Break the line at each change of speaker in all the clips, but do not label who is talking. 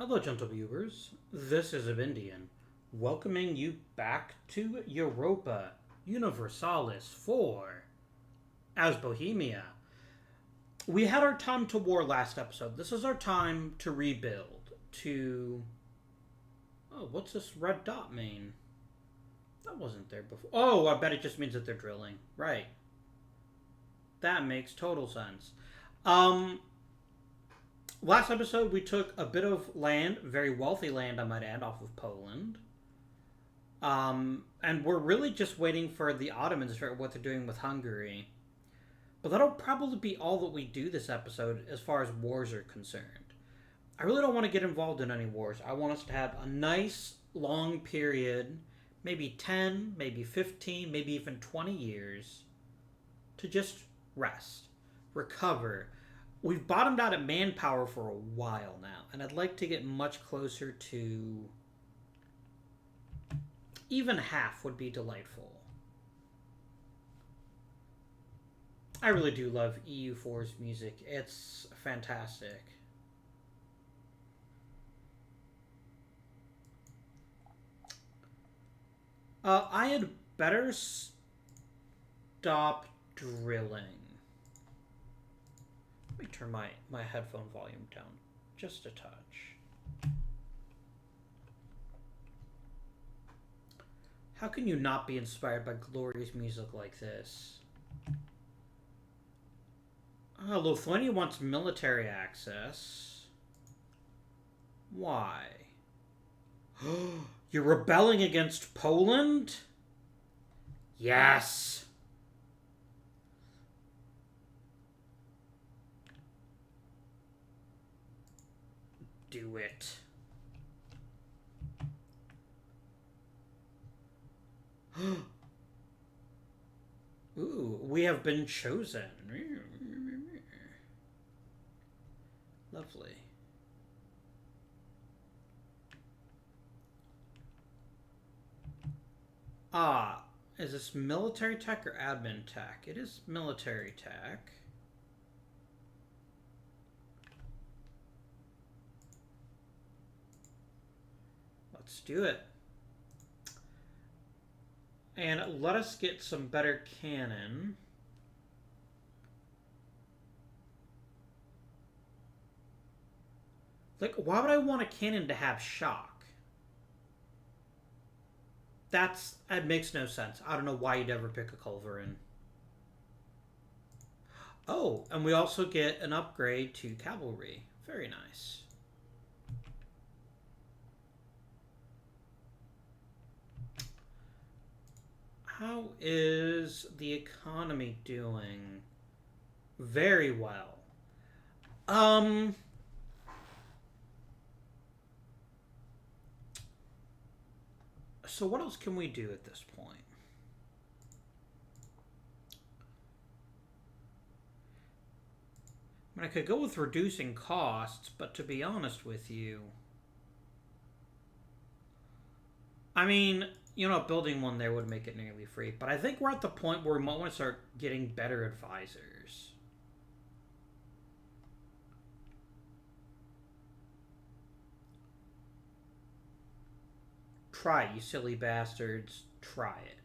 Hello, gentle viewers. This is Avindian, welcoming you back to Europa Universalis 4 as Bohemia. We had our time to war last episode. This is our time to rebuild. Oh, what's this red dot mean? That wasn't there before. Oh, I bet it just means that they're drilling. Right. That makes total sense. Um, Last episode, we took a bit of land, very wealthy land, I might add, off of Poland. And we're really just waiting for the Ottomans to figure out what they're doing with Hungary. But that'll probably be all that we do this episode as far as wars are concerned. I really don't want to get involved in any wars. I want us to have a nice, long period, maybe 10, maybe 15, maybe even 20 years, to just rest, recover. We've bottomed out at manpower for a while now, and I'd like to get much closer to even half would be delightful. I really do love EU4's music. It's fantastic. I had better stop drilling. Let me turn my headphone volume down just a touch. How can you not be inspired by glorious music like this? Lithuania wants military access. Why? You're rebelling against Poland? Yes! Do it. Ooh, we have been chosen. Lovely. Is this military tech or admin tech? It is military tech. Let's do it. And let us get some better cannon. Like, why would I want a cannon to have shock? That makes no sense. I don't know why you'd ever pick a culverin. Oh, and we also get an upgrade to cavalry. Very nice. How is the economy doing? Very well. So what else can we do at this point? I mean, I could go with reducing costs, but to be honest with you, I mean, building one there would make it nearly free. But I think we're at the point where we might want to start getting better advisors. Try it, you silly bastards. Try it.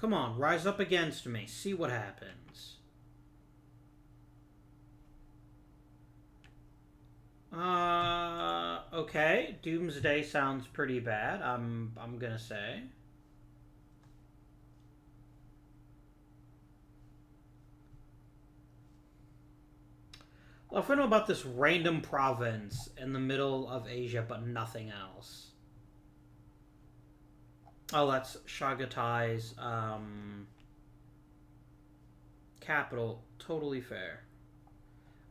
Come on, rise up against me. See what happens. Okay. Doomsday sounds pretty bad, I'm gonna say. Well, if we know about this random province in the middle of Asia, but nothing else. Oh, that's Shagatai's capital. Totally fair.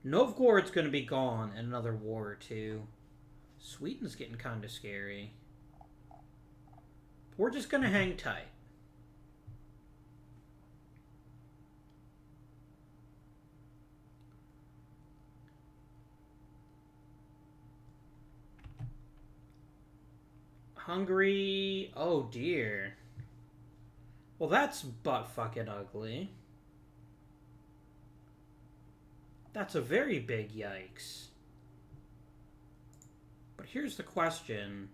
Novgorod's going to be gone in another war or two. Sweden's getting kind of scary. We're just going to hang tight. Hungary. Oh, dear. Well, that's butt fucking ugly. That's a very big yikes. But here's the question.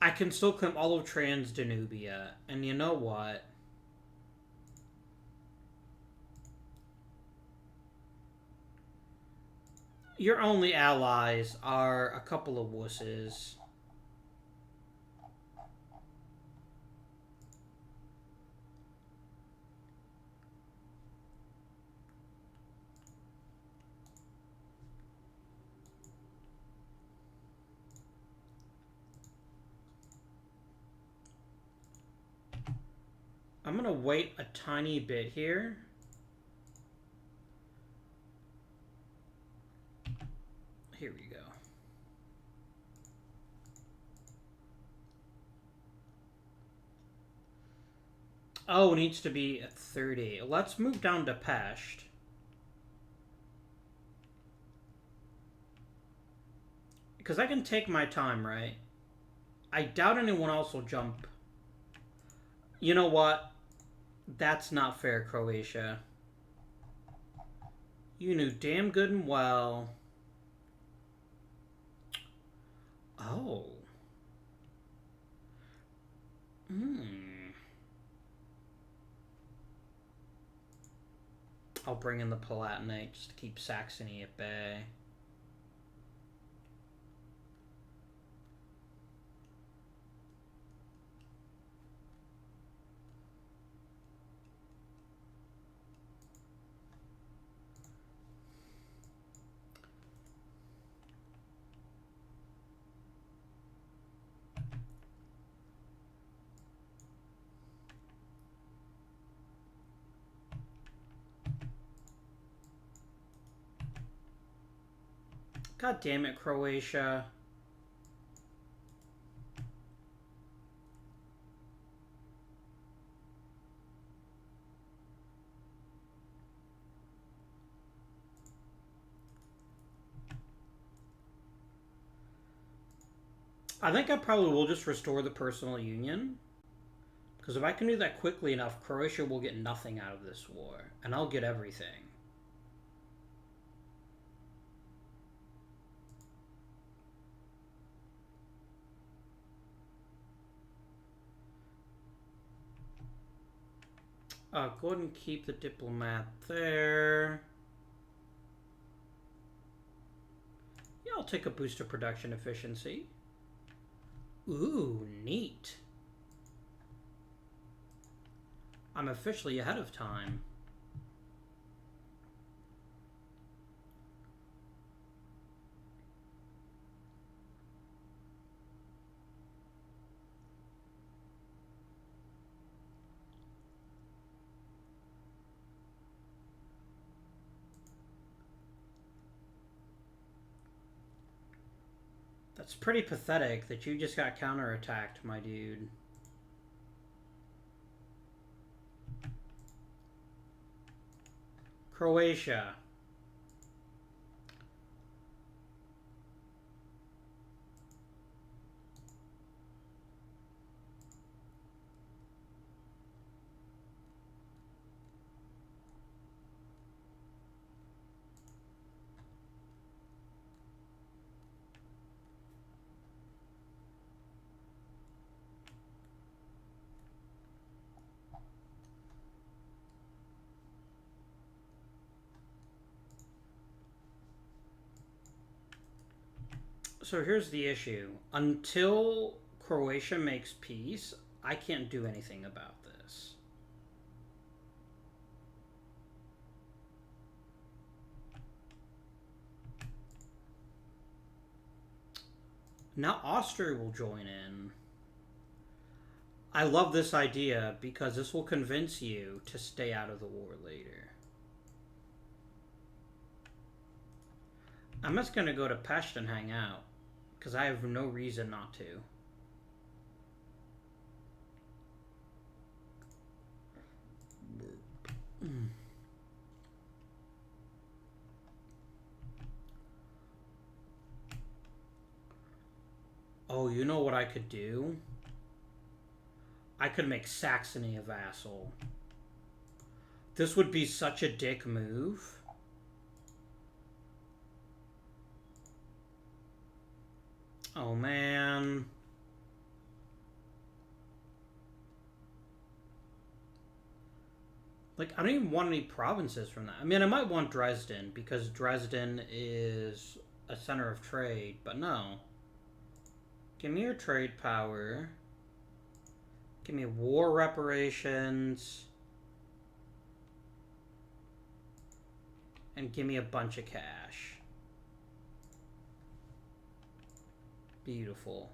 I can still claim all of Transdanubia, and you know what? Your only allies are a couple of wusses. I'm gonna wait a tiny bit here. Here we go. Oh, it needs to be at 30. Let's move down to Pesht. Because I can take my time, right? I doubt anyone else will jump. You know what? That's not fair, Croatia. You knew damn good and well. Oh. I'll bring in the Palatinate just to keep Saxony at bay. God damn it, Croatia. I think I probably will just restore the personal union. Because if I can do that quickly enough, Croatia will get nothing out of this war. And I'll get everything. Go ahead and keep the diplomat there. Yeah, I'll take a boost of production efficiency. Ooh, neat. I'm officially ahead of time. That's pretty pathetic that you just got counterattacked, my dude. Croatia. So here's the issue. Until Croatia makes peace, I can't do anything about this. Now Austria will join in. I love this idea because this will convince you to stay out of the war later. I'm just going to go to Pesht and hang out. Because I have no reason not to. Oh, you know what I could do? I could make Saxony a vassal. This would be such a dick move. Oh, man. Like, I don't even want any provinces from that. I mean, I might want Dresden, because Dresden is a center of trade, but no. Give me your trade power. Give me war reparations. And give me a bunch of cash. Beautiful.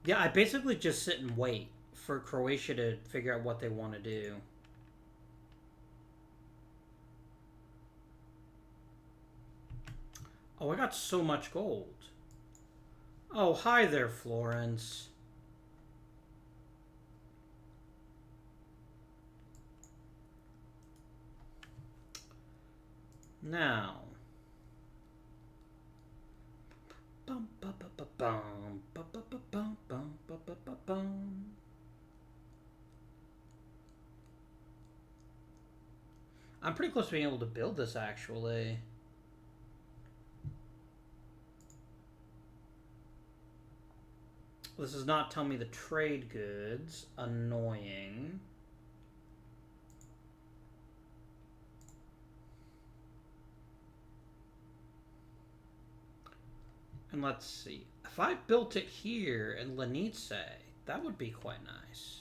Yeah, I basically just sit and wait for Croatia to figure out what they want to do. Oh, I got so much gold. Oh, hi there, Florence. Now. Bum, ba, ba, ba, bum, ba, ba, ba, bum, bum, ba, ba, ba, bum. I'm pretty close to being able to build this, actually. This does not tell me the trade goods. Annoying. And let's see. If I built it here in Lenice, that would be quite nice.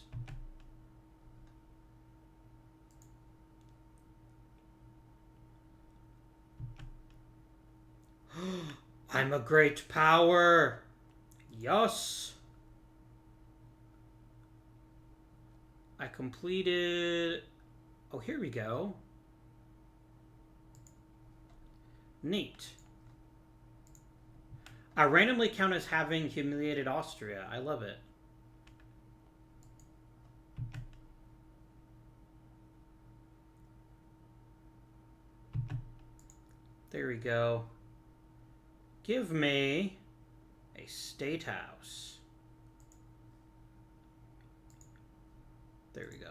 I'm a great power. Yes. I completed... Oh, here we go. Neat. I randomly count as having humiliated Austria. I love it. There we go. Give me a state house. There we go.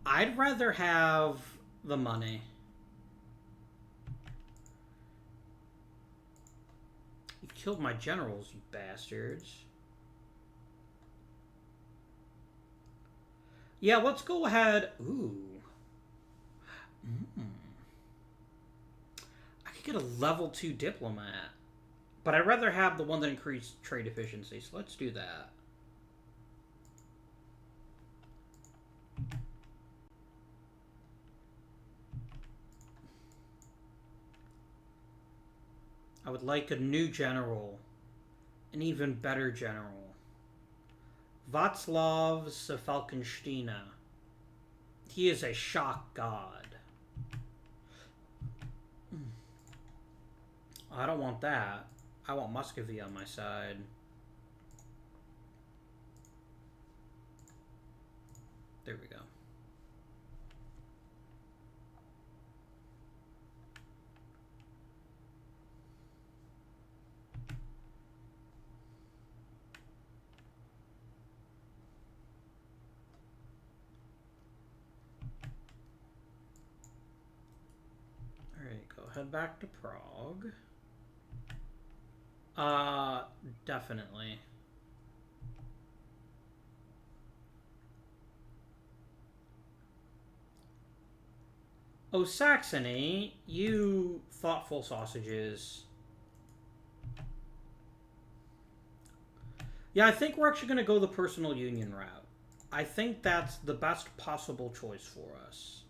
I'd rather have the money. You killed my generals, you bastards. Yeah, let's go ahead. Ooh. I could get a level 2 diplomat. But I'd rather have the one that increased trade efficiency, so let's do that. I would like a new general. An even better general. Václav Falkensteina. He is a shock god. I don't want that. I want Muscovy on my side. There we go. Alright, go head back to Prague. Definitely. Oh, Saxony, you thoughtful sausages. Yeah, I think we're actually going to go the personal union route. I think that's the best possible choice for us.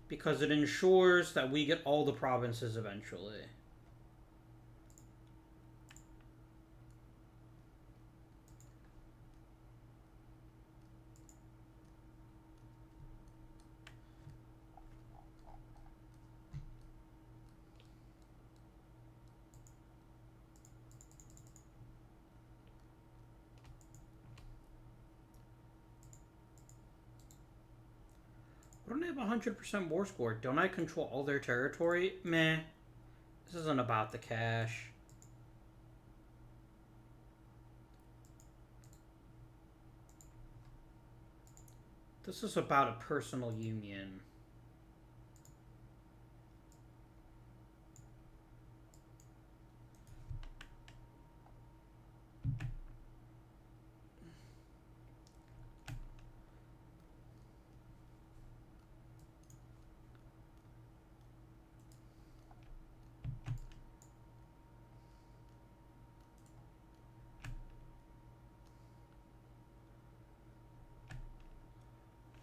Because it ensures that we get all the provinces eventually. I have 100% war score? Don't I control all their territory? Meh. This isn't about the cash. This is about a personal union.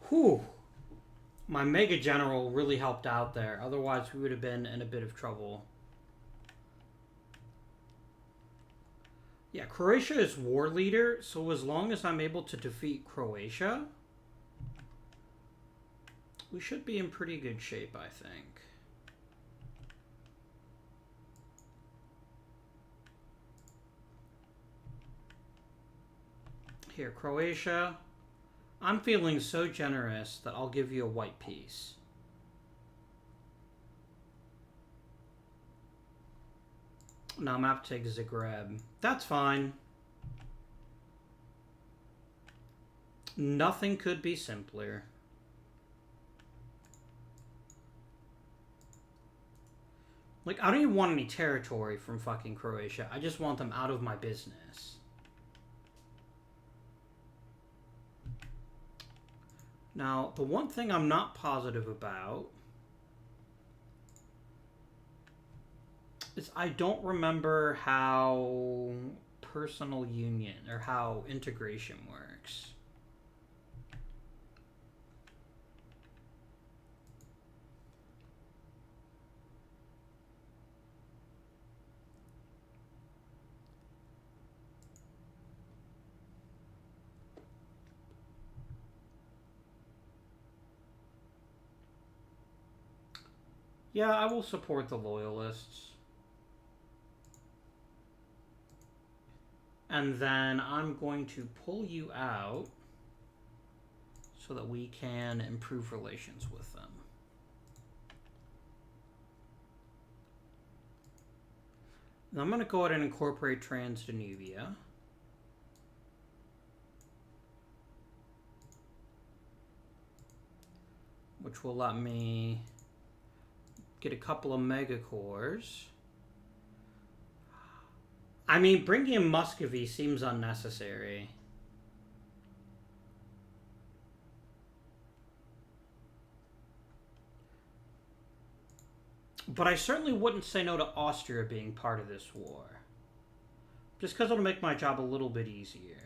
Whew. My Mega General really helped out there. Otherwise, we would have been in a bit of trouble. Yeah, Croatia is war leader, so as long as I'm able to defeat Croatia, we should be in pretty good shape, I think. Here, Croatia. I'm feeling so generous that I'll give you a white piece. Now I'm going to have to take Zagreb. That's fine. Nothing could be simpler. Like, I don't even want any territory from fucking Croatia. I just want them out of my business. Now, the one thing I'm not positive about is I don't remember how personal union or how integration works. Yeah, I will support the Loyalists. And then I'm going to pull you out so that we can improve relations with them. Now I'm going to go ahead and incorporate Transdanubia. Which will let me get a couple of megacores. I mean, bringing in Muscovy seems unnecessary. But I certainly wouldn't say no to Austria being part of this war. Just because it'll make my job a little bit easier.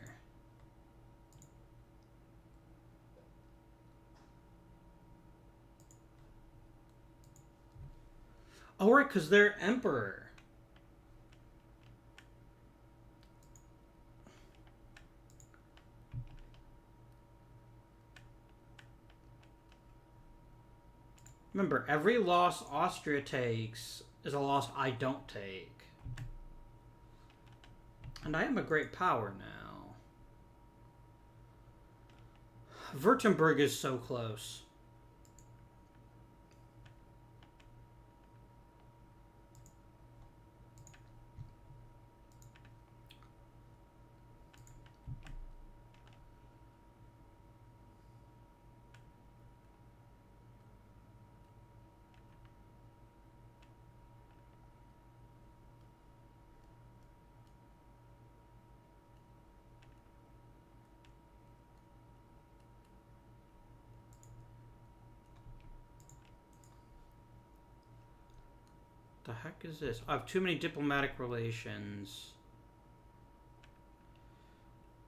Oh, right, because they're emperor. Remember, every loss Austria takes is a loss I don't take. And I am a great power now. Württemberg is so close. The heck is this? I have too many diplomatic relations.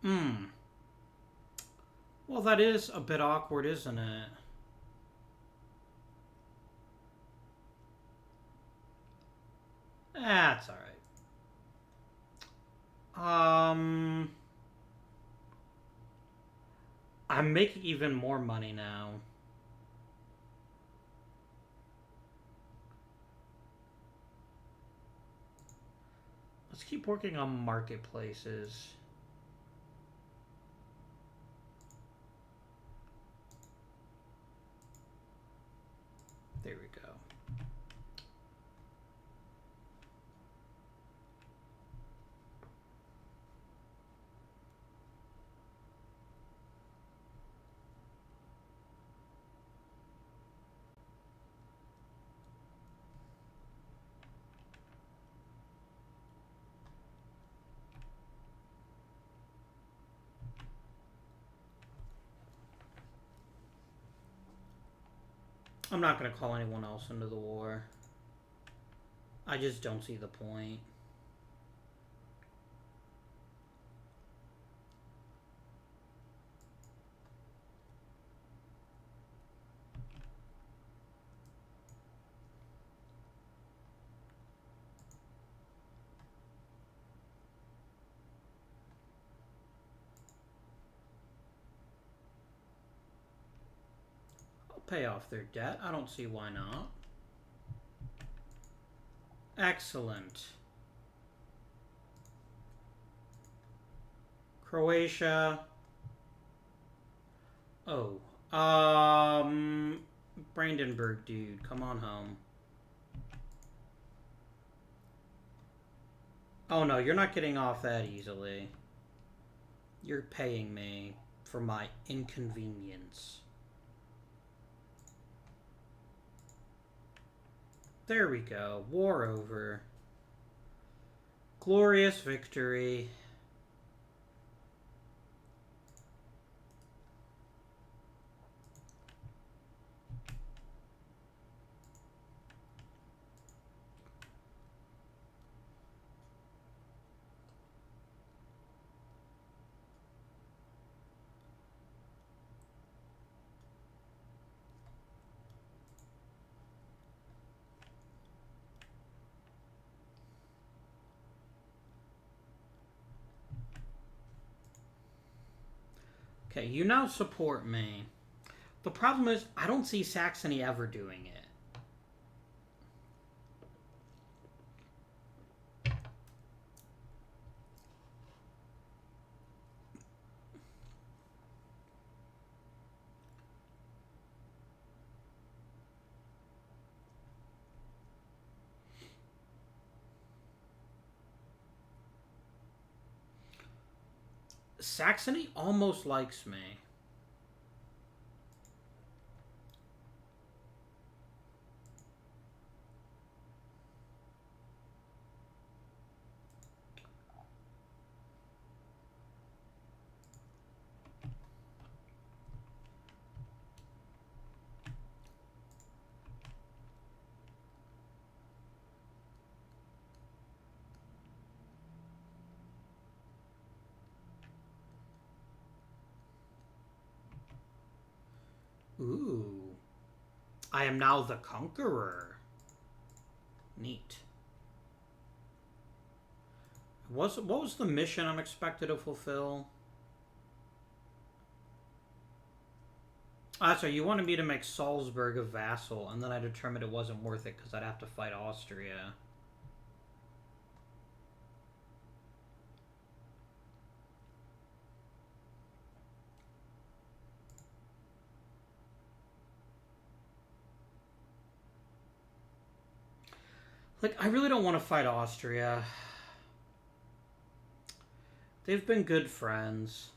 Well, that is a bit awkward, isn't it? That's alright. I'm making even more money now. Let's keep working on marketplaces. I'm not going to call anyone else into the war. I just don't see the point. I'll pay off their debt. I don't see why not. Excellent. Croatia. Oh. Brandenburg, dude. Come on home. Oh no, you're not getting off that easily. You're paying me for my inconvenience. There we go. War over. Glorious victory. Okay, you now support me. The problem is, I don't see Saxony ever doing it. Saxony almost likes me. Ooh. I am now the conqueror. Neat. What was the mission I'm expected to fulfill? Ah, so you wanted me to make Salzburg a vassal, and then I determined it wasn't worth it because I'd have to fight Austria. Like, I really don't want to fight Austria. They've been good friends.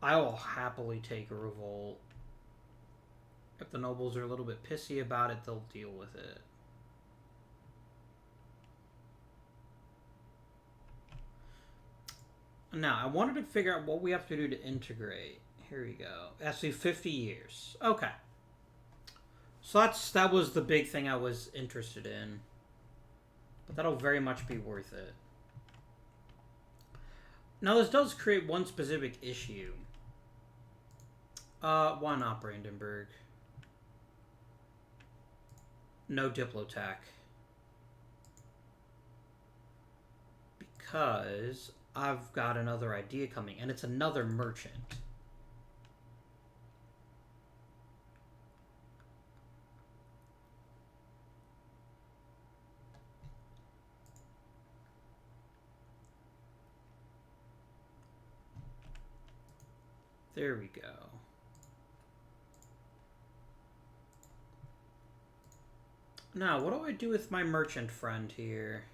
I will happily take a revolt. If the nobles are a little bit pissy about it, they'll deal with it. Now, I wanted to figure out what we have to do to integrate. Here we go. Actually, 50 years. Okay. So that was the big thing I was interested in. But that'll very much be worth it. Now, this does create one specific issue. Why not Brandenburg? No Diplotech. Because I've got another idea coming, and it's another merchant. There we go. Now, what do I do with my merchant friend here?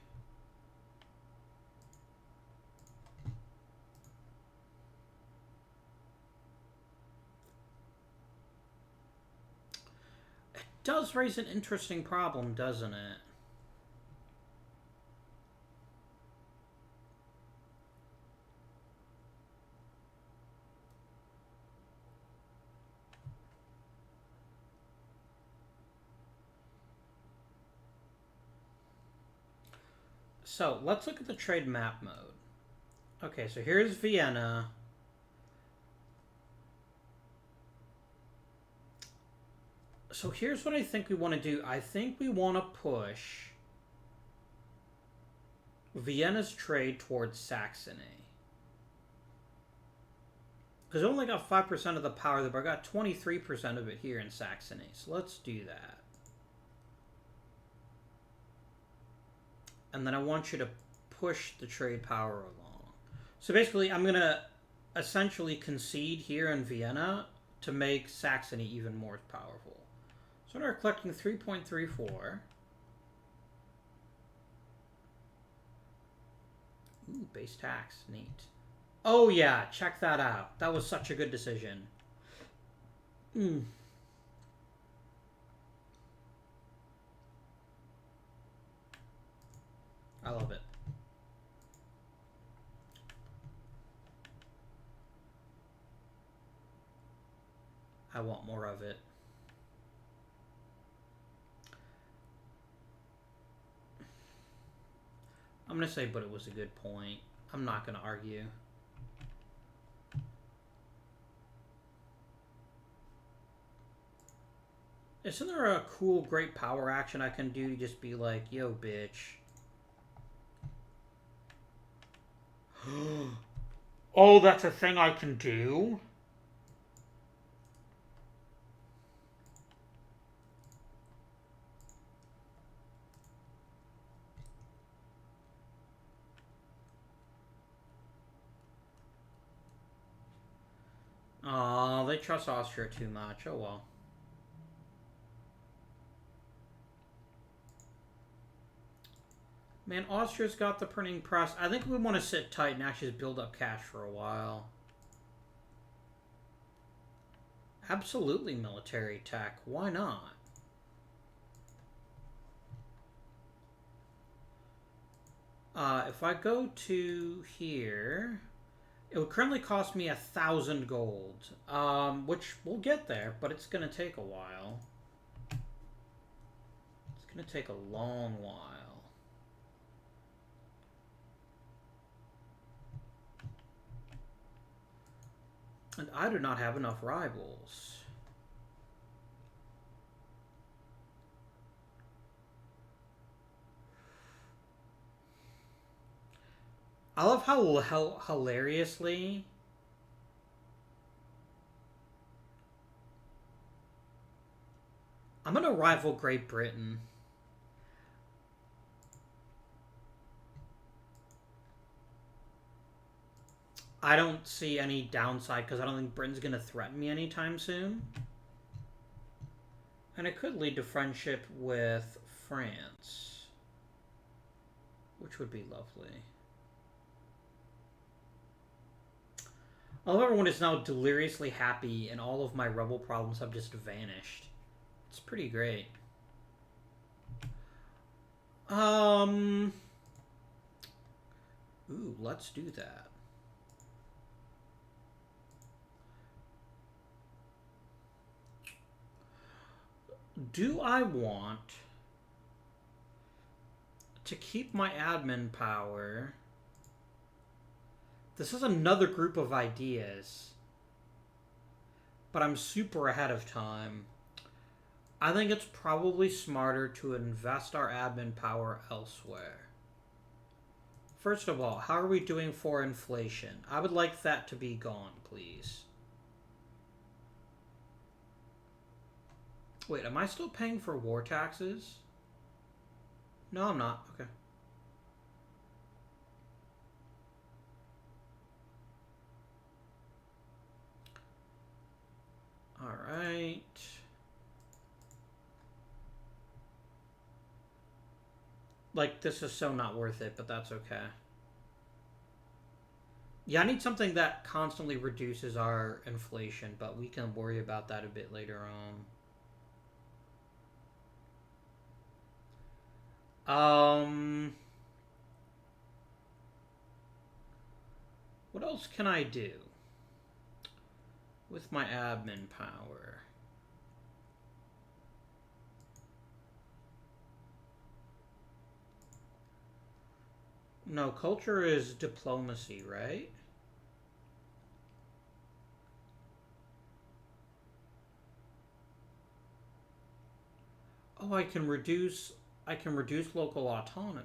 does raise an interesting problem, doesn't it? So, let's look at the trade map mode. Okay, so here's Vienna. So here's what I think we want to do. I think we want to push Vienna's trade towards Saxony. Because I only got 5% of the power there, but I got 23% of it here in Saxony. So let's do that. And then I want you to push the trade power along. So basically, I'm going to essentially concede here in Vienna to make Saxony even more powerful. So now we're collecting 3.34. Ooh, base tax. Neat. Oh yeah, check that out. That was such a good decision. I love it. I want more of it. I'm going to say, but it was a good point. I'm not going to argue. Isn't there a cool, great power action I can do to just be like, yo, bitch? Oh, that's a thing I can do? Oh, they trust Austria too much. Oh well. Man, Austria's got the printing press. I think we want to sit tight and actually build up cash for a while. Absolutely military tech. Why not? If I go to here, it would currently cost me 1,000 gold, which we'll get there, but it's going to take a while. It's going to take a long while. And I do not have enough rivals. I love how hilariously I'm gonna rival Great Britain. I don't see any downside because I don't think Britain's gonna threaten me anytime soon. And it could lead to friendship with France, which would be lovely. I love everyone is now deliriously happy and all of my rebel problems have just vanished. It's pretty great. Ooh, let's do that. Do I want to keep my admin power? This is another group of ideas, but I'm super ahead of time. I think it's probably smarter to invest our admin power elsewhere. First of all, how are we doing for inflation? I would like that to be gone, please. Wait, am I still paying for war taxes? No, I'm not. Okay. Alright. Like, this is so not worth it, but that's okay. Yeah, I need something that constantly reduces our inflation, but we can worry about that a bit later on. Um, what else can I do with my admin power? No, culture is diplomacy, right? Oh, I can reduce local autonomy.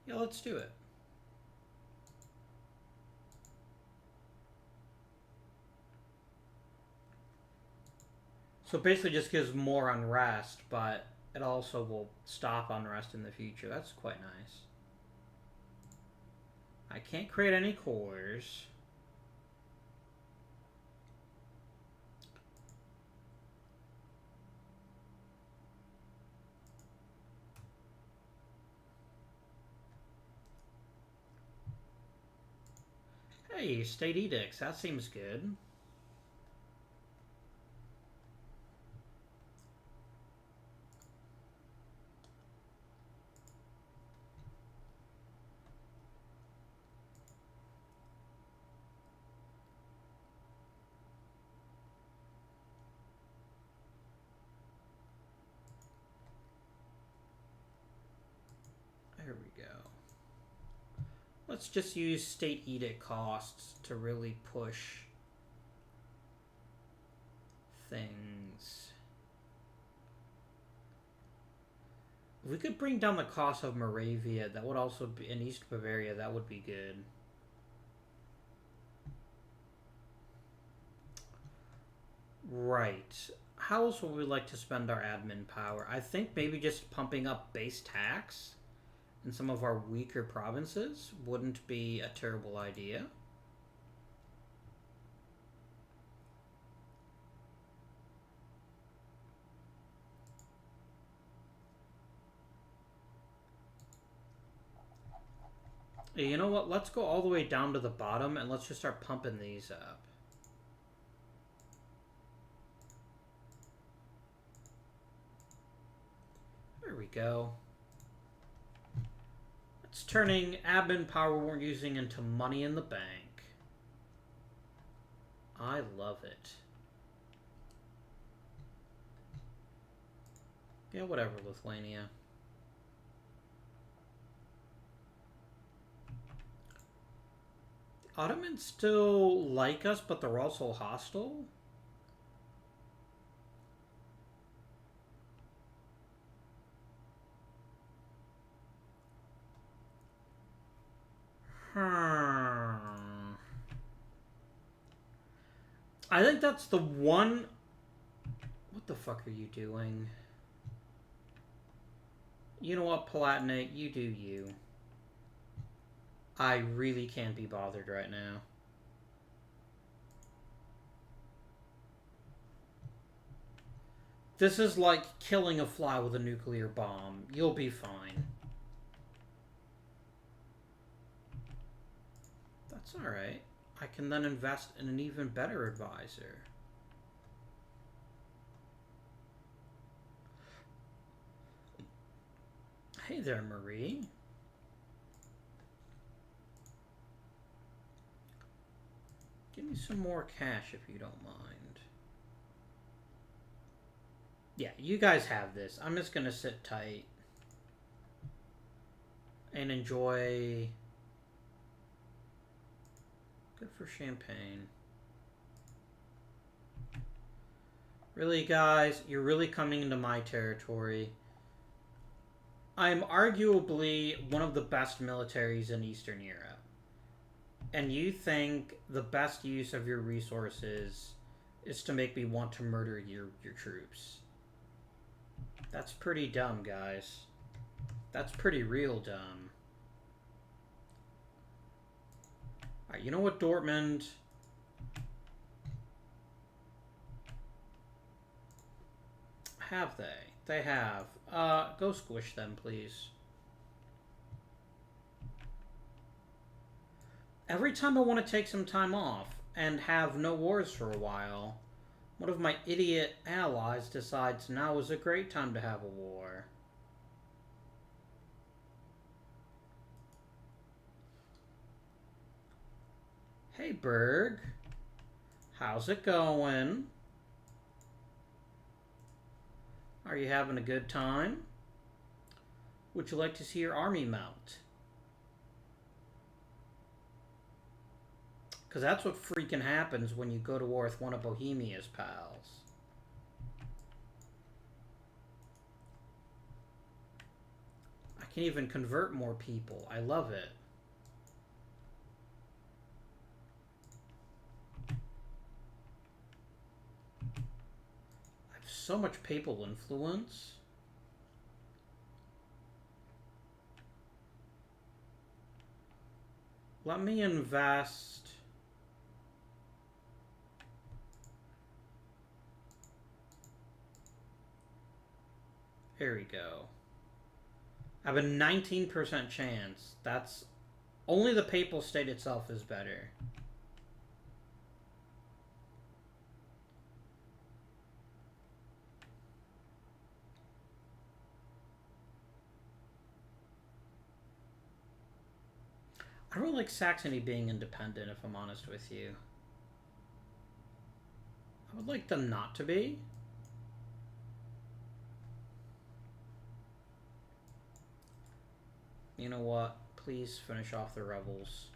Yeah, let's do it. So basically just gives more unrest, but it also will stop unrest in the future. That's quite nice. I can't create any cores. Hey, state edicts. That seems good. There we go. Let's just use state edict costs to really push things. If we could bring down the cost of Moravia, that would also be in East Bavaria. That would be good. Right. How else would we like to spend our admin power? I think maybe just pumping up base tax in some of our weaker provinces wouldn't be a terrible idea. You know what? Let's go all the way down to the bottom and let's just start pumping these up. There we go. It's turning admin power we're using into money in the bank. I love it. Yeah, whatever, Lithuania. The Ottomans still like us, but they're also hostile? I think that's the one... What the fuck are you doing? You know what, Palatinate? You do you. I really can't be bothered right now. This is like killing a fly with a nuclear bomb. You'll be fine. That's alright. I can then invest in an even better advisor. Hey there, Marie. Give me some more cash if you don't mind. Yeah, you guys have this. I'm just gonna sit tight and enjoy. Good for champagne. Really, guys, you're really coming into my territory. I'm arguably one of the best militaries in Eastern Europe. And you think the best use of your resources is to make me want to murder your troops. That's pretty dumb, guys. That's pretty real dumb. Alright, you know what, Dortmund? Have they? They have. Go squish them, please. Every time I want to take some time off and have no wars for a while, one of my idiot allies decides now is a great time to have a war. Hey, Berg. How's it going? Are you having a good time? Would you like to see your army mount? Because that's what freaking happens when you go to war with one of Bohemia's pals. I can even convert more people. I love it. I have so much papal influence. Let me invest. There we go. I have a 19% chance. That's only the papal state itself is better. I don't like Saxony being independent, if I'm honest with you. I would like them not to be. You know what? Please finish off the rebels.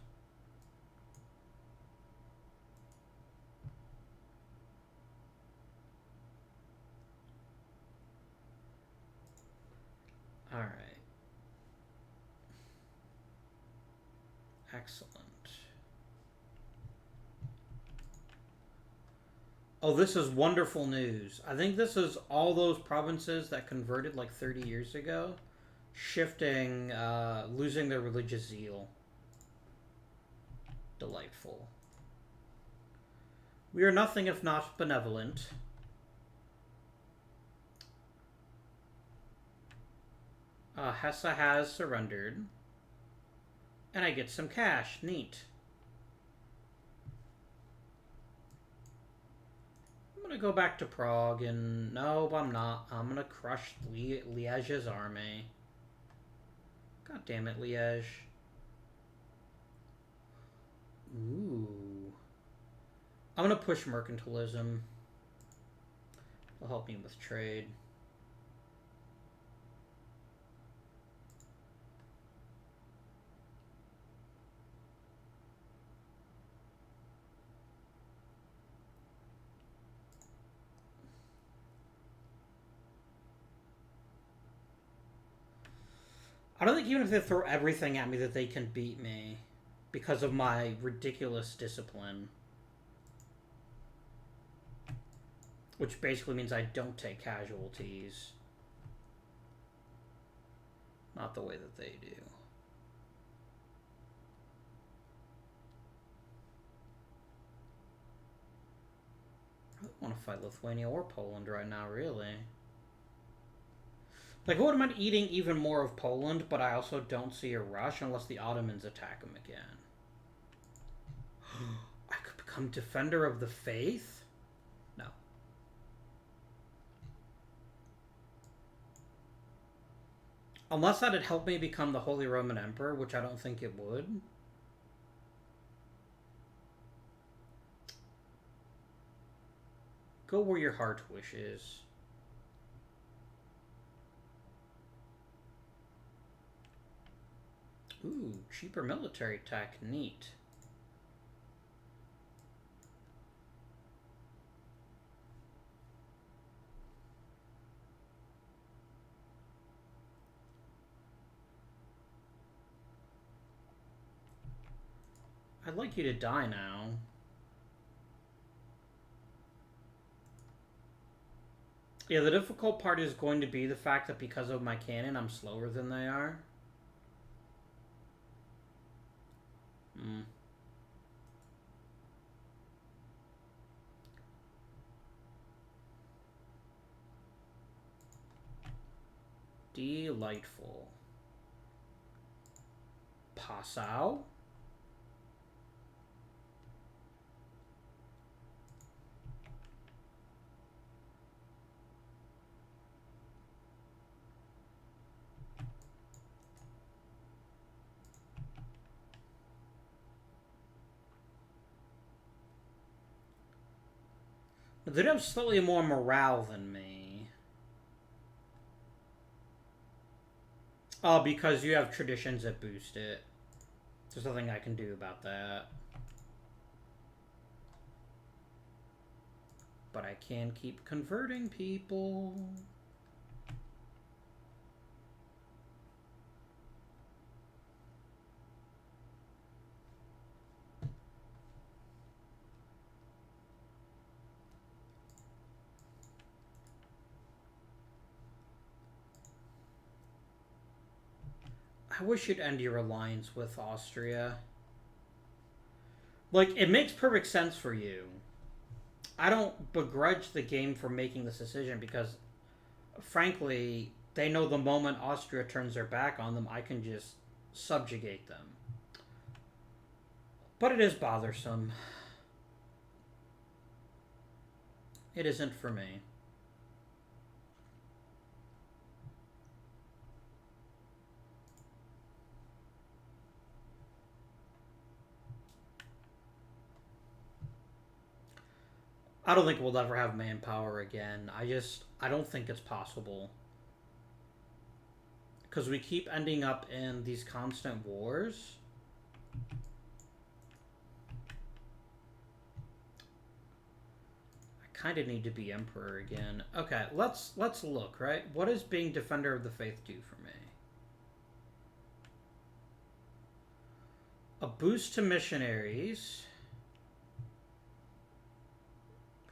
Alright. Excellent. Oh, this is wonderful news. I think this is all those provinces that converted like 30 years ago shifting, losing their religious zeal. Delightful. We are nothing if not benevolent. Hesse has surrendered. And I get some cash. Neat. I'm gonna go back to Prague and... No, I'm not. I'm gonna crush Liège's army. God damn it, Liège. Ooh. I'm gonna push mercantilism. It'll help me with trade. I don't think even if they throw everything at me that they can beat me because of my ridiculous discipline. Which basically means I don't take casualties. Not the way that they do. I don't want to fight Lithuania or Poland right now, really. Like, I wouldn't mind eating even more of Poland, but I also don't see a rush unless the Ottomans attack them again. I could become Defender of the Faith? No. Unless that'd help me become the Holy Roman Emperor, which I don't think it would. Go where your heart wishes. Ooh, cheaper military tech. Neat. I'd like you to die now. Yeah, the difficult part is going to be the fact that because of my cannon, I'm slower than they are. Delightful. Passau? They have slightly more morale than me. Oh, because you have traditions that boost it. There's nothing I can do about that. But I can keep converting people. I wish you'd end your alliance with Austria. Like, it makes perfect sense for you. I don't begrudge the game for making this decision because, frankly, they know the moment Austria turns their back on them, I can just subjugate them. But it is bothersome. It isn't for me. I don't think we'll ever have manpower again. I don't think it's possible. Because we keep ending up in these constant wars. I kind of need to be emperor again. Okay, let's look, right? What does being defender of the faith do for me? A boost to missionaries.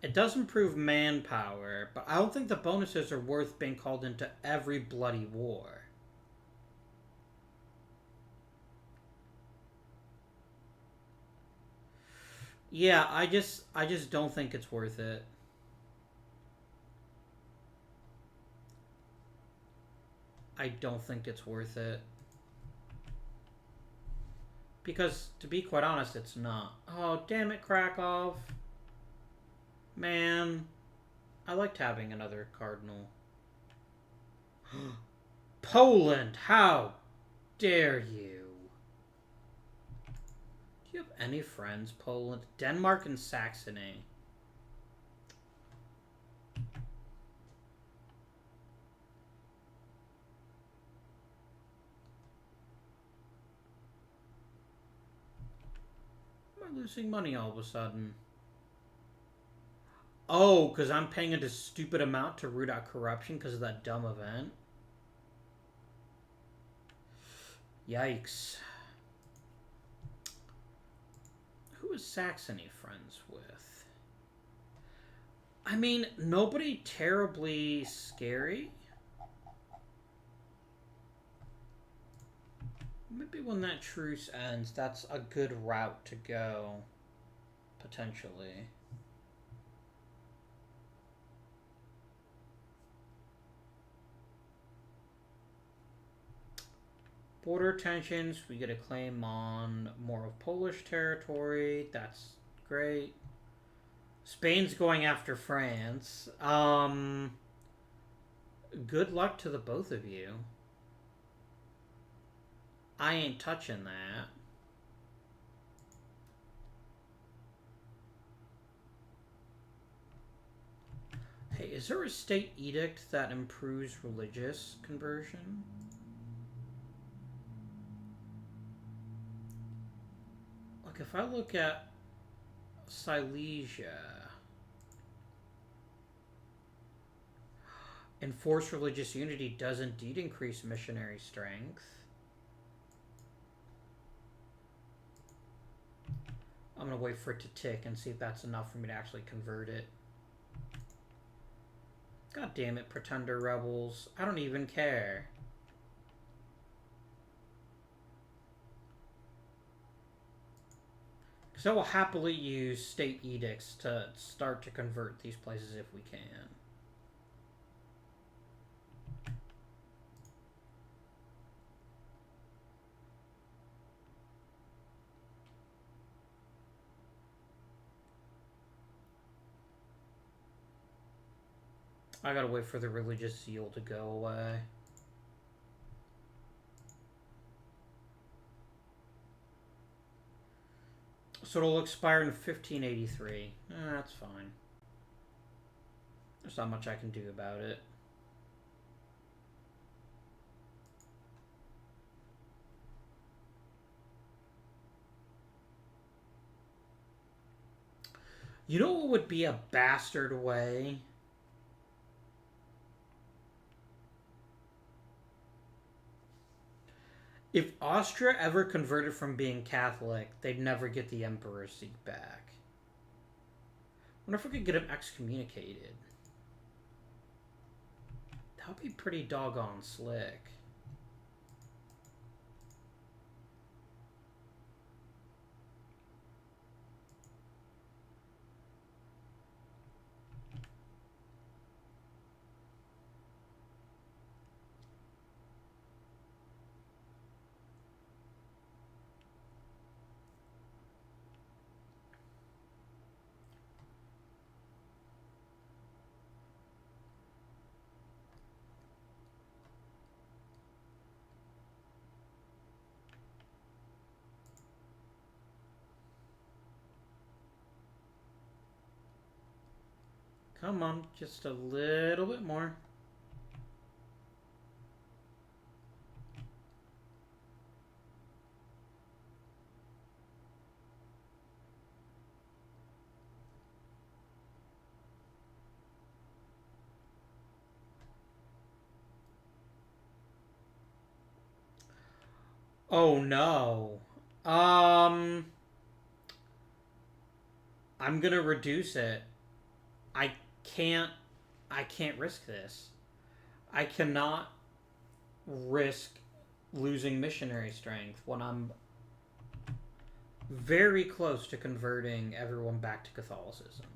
It does improve manpower, but I don't think the bonuses are worth being called into every bloody war. Yeah, I just don't think it's worth it. I don't think it's worth it. Because, to be quite honest, it's not. Oh, damn it, Krakow. Man, I liked having another cardinal. Poland, how dare you? Do you have any friends, Poland? Denmark and Saxony. Am I losing money all of a sudden? Oh, because I'm paying a stupid amount to root out corruption because of that dumb event? Yikes. Who is Saxony friends with? I mean, nobody terribly scary. Maybe when that truce ends, that's a good route to go. Potentially. Border tensions, we get a claim on more of Polish territory. That's great. Spain's going after France. Good luck to the both of you. I ain't touching that. Hey, is there a state edict that improves religious conversion? Like, if I look at Silesia, enforced religious unity does indeed increase missionary strength. I'm gonna wait for it to tick and see if that's enough for me to actually convert it. God damn it, pretender rebels. I don't even care. Because I will happily use state edicts to start to convert these places if we can. I gotta wait for the religious zeal to go away. So it'll expire in 1583. That's fine. There's not much I can do about it. You know what would be a bastard way? If Austria ever converted from being Catholic, they'd never get the Emperor's seat back. I wonder if we could get him excommunicated. That would be pretty doggone slick. Come on, just a little bit more. Oh no. I'm gonna reduce it. I can't I can't risk this. I cannot risk losing missionary strength when I'm very close to converting everyone back to Catholicism.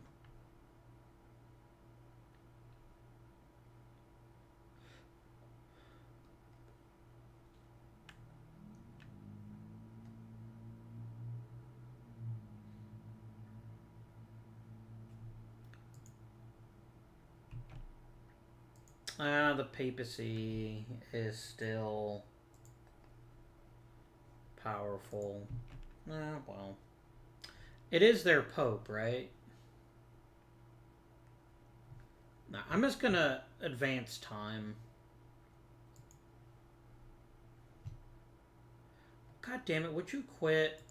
The papacy is still powerful. Well. It is their pope, right? Nah, I'm just gonna advance time. God damn it, would you quit?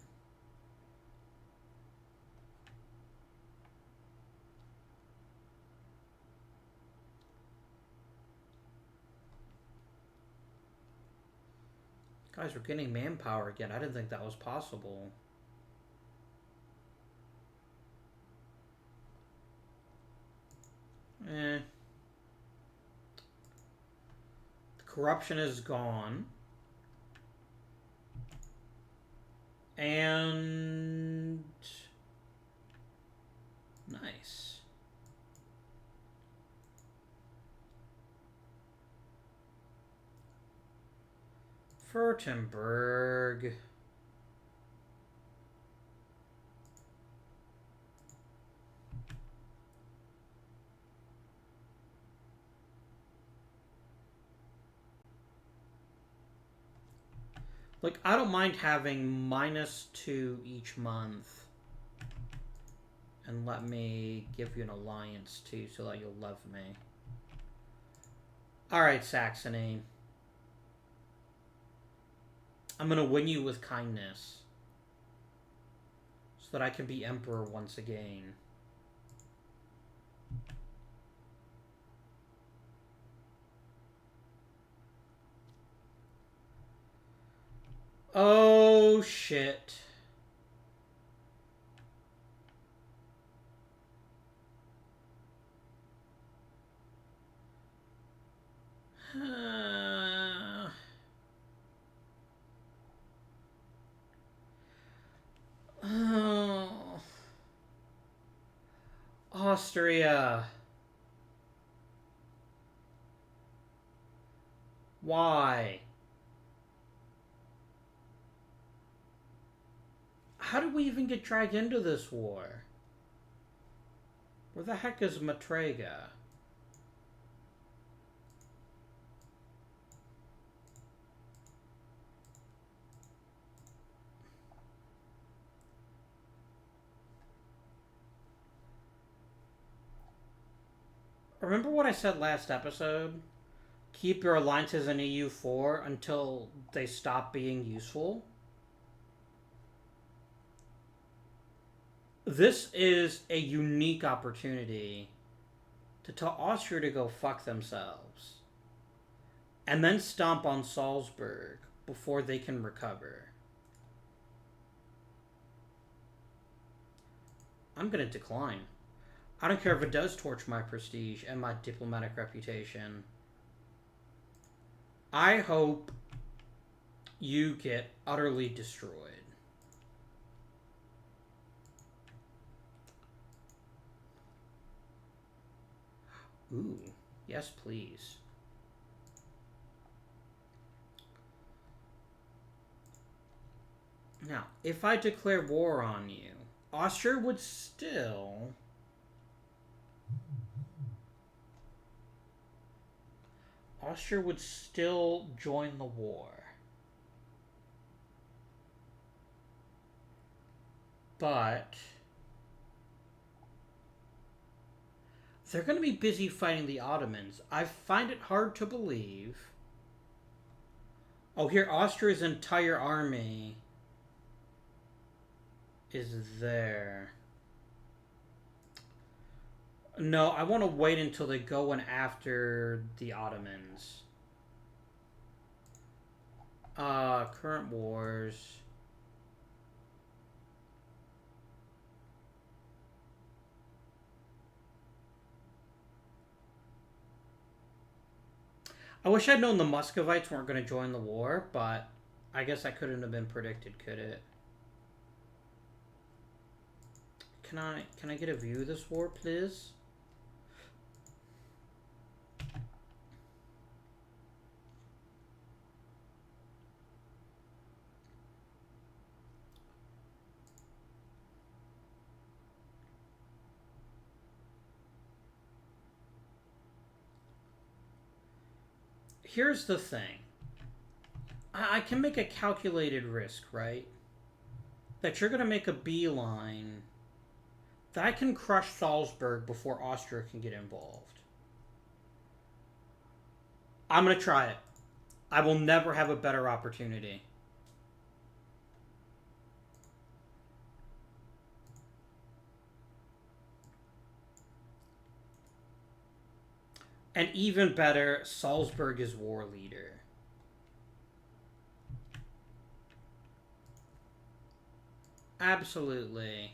Guys, we're getting manpower again. I didn't think that was possible. The corruption is gone. And... nice. Furtenberg. Like, I don't mind having -2 each month. And let me give you an alliance, too, so that you'll love me. Alright, Saxony. I'm gonna win you with kindness. So that I can be emperor once again. Oh, shit. Oh. Austria. Why? How did we even get dragged into this war? Where the heck is Matrega? Remember what I said last episode? Keep your alliances in EU4 until they stop being useful. This is a unique opportunity to tell Austria to go fuck themselves. And then stomp on Salzburg before they can recover. I'm going to decline. I don't care if it does torch my prestige and my diplomatic reputation. I hope you get utterly destroyed. Ooh, yes please. Now, if I declare war on you, Austria would still... Austria would still join the war. But... they're going to be busy fighting the Ottomans. I find it hard to believe... Oh, here, Austria's entire army is there. No, I want to wait until they go in after the Ottomans. Current wars. I wish I'd known the Muscovites weren't going to join the war, but I guess that couldn't have been predicted, could it? Can I get a view of this war, please? Here's the thing. I can make a calculated risk, right? That you're going to make a beeline... that I can crush Salzburg before Austria can get involved. I'm going to try it. I will never have a better opportunity. And even better, Salzburg is war leader. Absolutely.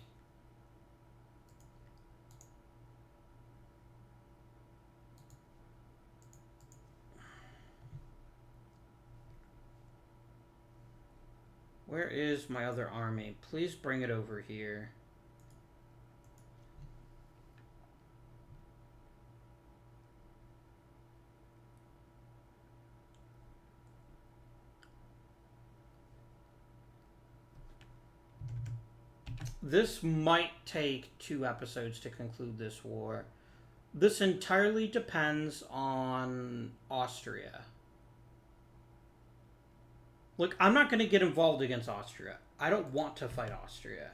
Where is my other army? Please bring it over here. This might take 2 episodes to conclude this war. This entirely depends on Austria. Look, I'm not going to get involved against Austria. I don't want to fight Austria.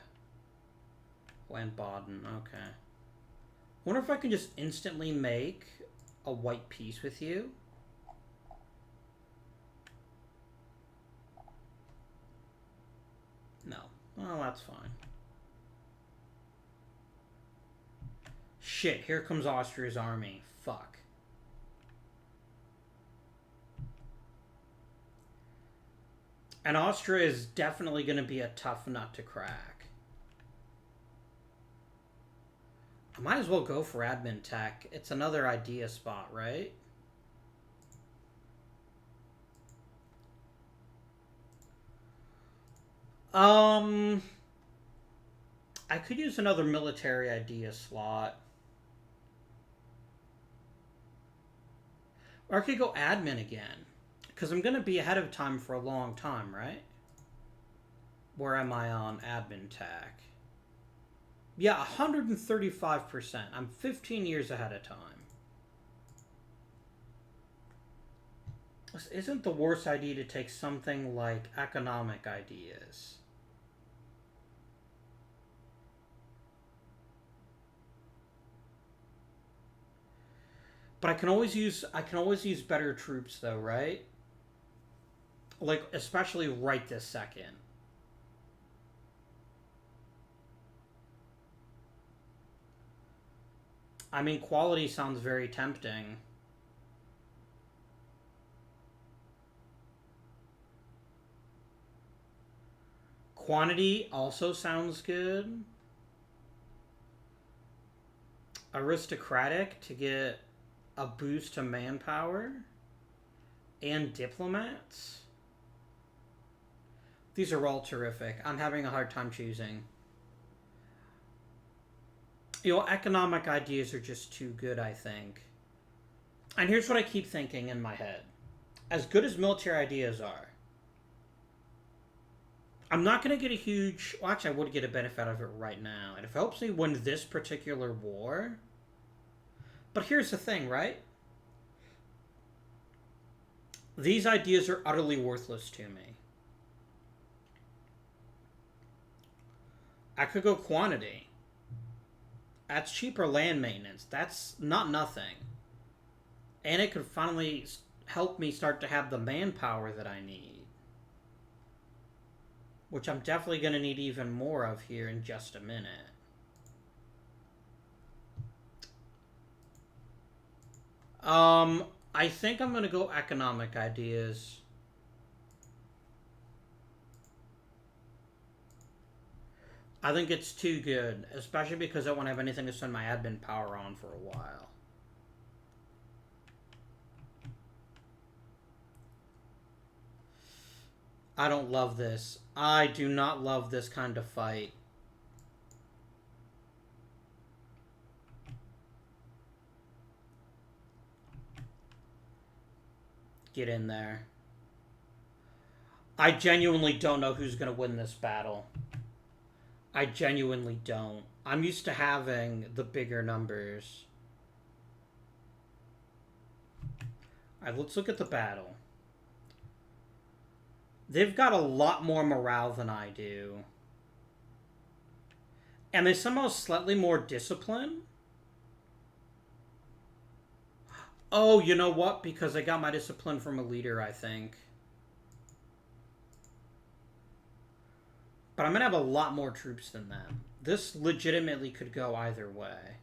Land Baden, okay. Wonder if I can just instantly make a white peace with you. No. Well, that's fine. Shit, here comes Austria's army. Fuck. And Austria is definitely going to be a tough nut to crack. I might as well go for admin tech. It's another idea spot, right? I could use another military idea slot. Or I could go admin again. Because I'm going to be ahead of time for a long time, right? Where am I on admin tech? Yeah, 135%. I'm 15 years ahead of time. This isn't the worst idea to take something like economic ideas. But I can always use better troops though, right? Like especially right this second. I mean, quality sounds very tempting. Quantity also sounds good. Aristocratic to get a boost to manpower. And diplomats. These are all terrific. I'm having a hard time choosing. Economic ideas are just too good, I think. And here's what I keep thinking in my head. As good as military ideas are, I'm not going to get a huge... Well, actually, I would get a benefit out of it right now. And if it helps me win this particular war... But here's the thing, right? These ideas are utterly worthless to me. I could go quantity. That's cheaper land maintenance. That's not nothing. And it could finally help me start to have the manpower that I need. Which I'm definitely going to need even more of here in just a minute. I think I'm going to go economic ideas. I think it's too good, especially because I won't have anything to spend my admin power on for a while. I don't love this. I do not love this kind of fight. Get in there. I genuinely don't know who's going to win this battle. I genuinely don't. I'm used to having the bigger numbers. Alright, let's look at the battle. They've got a lot more morale than I do. And they somehow slightly more discipline. Oh, you know what? Because I got my discipline from a leader, I think. But I'm going to have a lot more troops than them. This legitimately could go either way.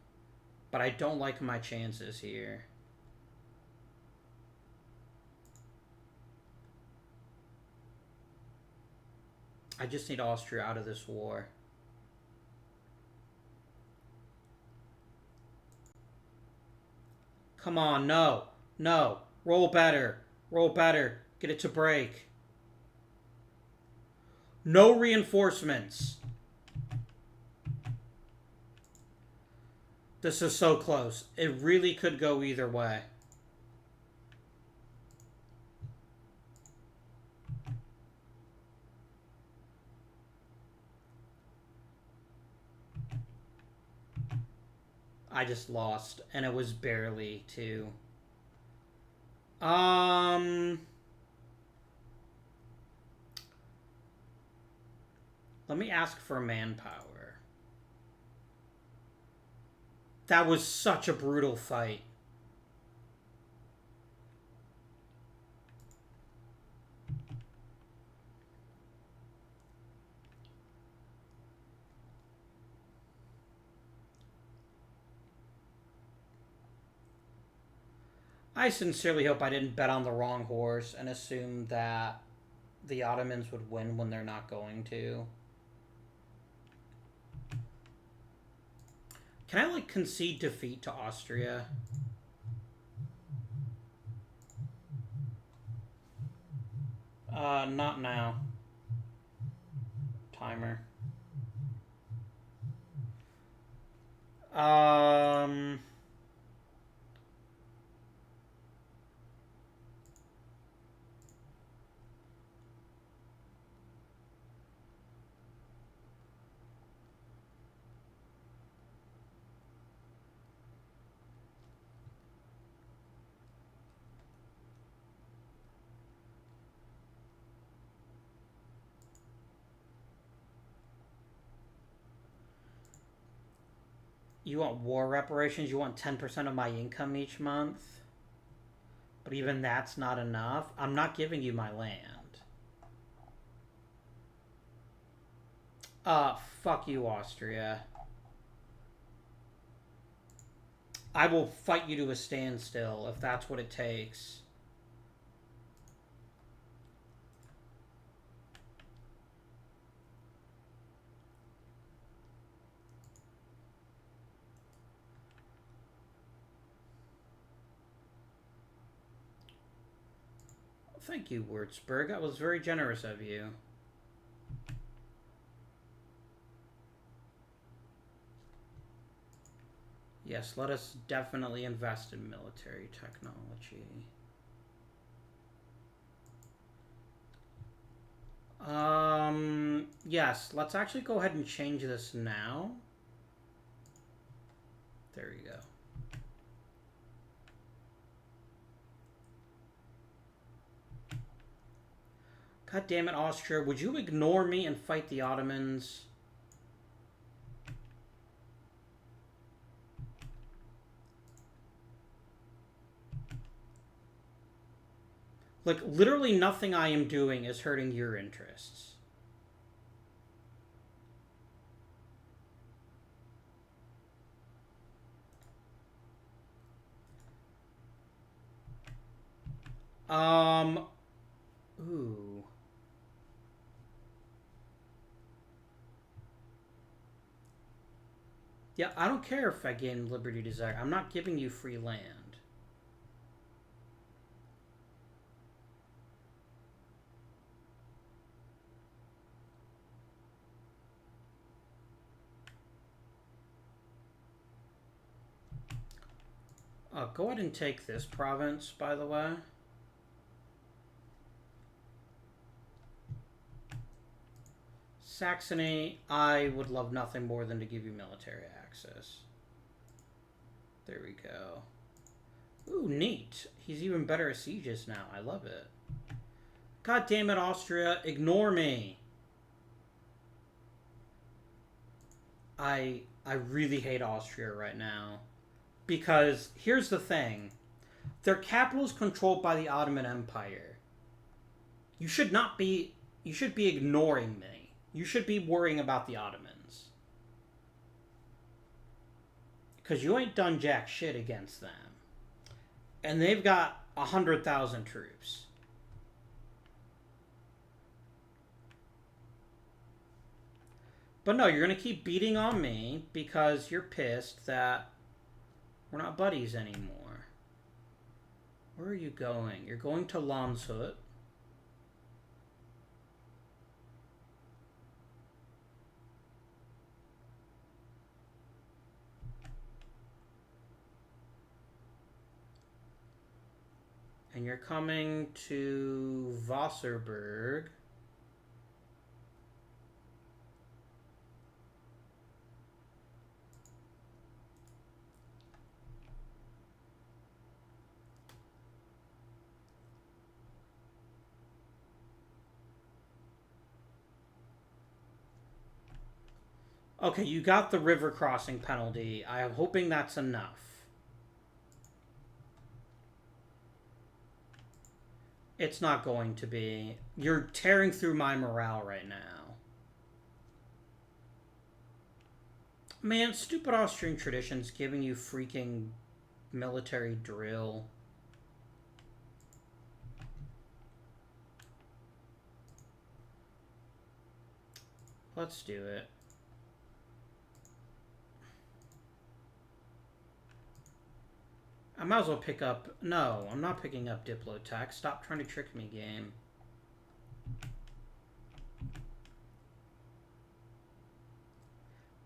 But I don't like my chances here. I just need Austria out of this war. Come on, no. No. Roll better. Roll better. Get it to break. No reinforcements. This is so close. It really could go either way. I just lost, and it was barely, too. Let me ask for manpower. That was such a brutal fight. I sincerely hope I didn't bet on the wrong horse and assume that the Ottomans would win when they're not going to. Can I, concede defeat to Austria? Not now. Timer. You want war reparations? You want 10% of my income each month? But even that's not enough. I'm not giving you my land. Fuck you, Austria. I will fight you to a standstill if that's what it takes. Thank you, Würzburg. That was very generous of you. Yes, let us definitely invest in military technology. Yes, let's actually go ahead and change this now. There you go. God damn it, Austria. Would you ignore me and fight the Ottomans? Like, literally nothing I am doing is hurting your interests. Ooh. Yeah, I don't care if I gain liberty desire. I'm not giving you free land. Go ahead and take this province, by the way. Saxony, I would love nothing more than to give you military access. There we go. Ooh, neat. He's even better at sieges now. I love it. God damn it, Austria. Ignore me. I really hate Austria right now. Because here's the thing. Their capital is controlled by the Ottoman Empire. You should not be... You should be ignoring me. You should be worrying about the Ottomans. Because you ain't done jack shit against them. And they've got 100,000 troops. But no, you're going to keep beating on me because you're pissed that we're not buddies anymore. Where are you going? You're going to Landshut. And you're coming to Wasserburg. Okay, you got the river crossing penalty. I'm hoping that's enough. It's not going to be. You're tearing through my morale right now. Man, stupid Austrian traditions giving you freaking military drill. Let's do it. I might as well pick up... No, I'm not picking up Diplotech. Stop trying to trick me, game.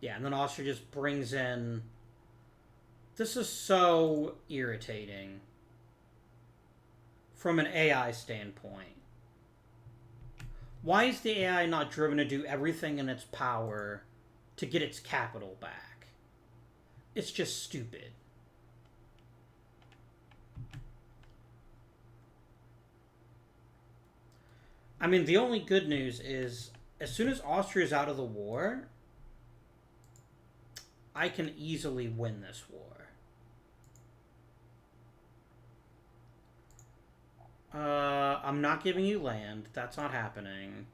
Yeah, and then Austria just brings in... This is so irritating. From an AI standpoint. Why is the AI not driven to do everything in its power to get its capital back? It's just stupid. I mean, the only good news is, as soon as Austria's out of the war, I can easily win this war. I'm not giving you land. That's not happening.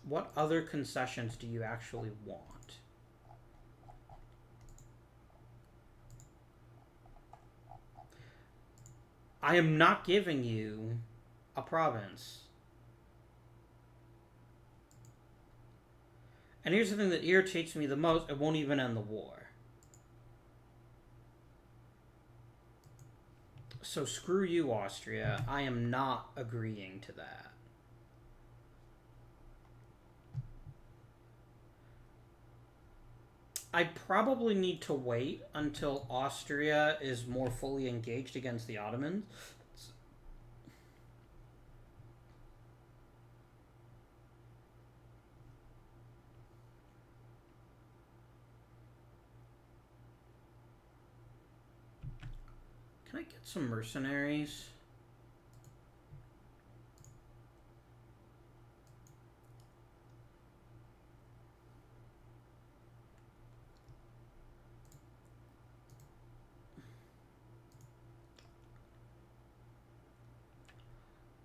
What other concessions do you actually want? I am not giving you a province. And here's the thing that irritates me the most. It won't even end the war. So screw you, Austria. I am not agreeing to that. I probably need to wait until Austria is more fully engaged against the Ottomans. Can I get some mercenaries?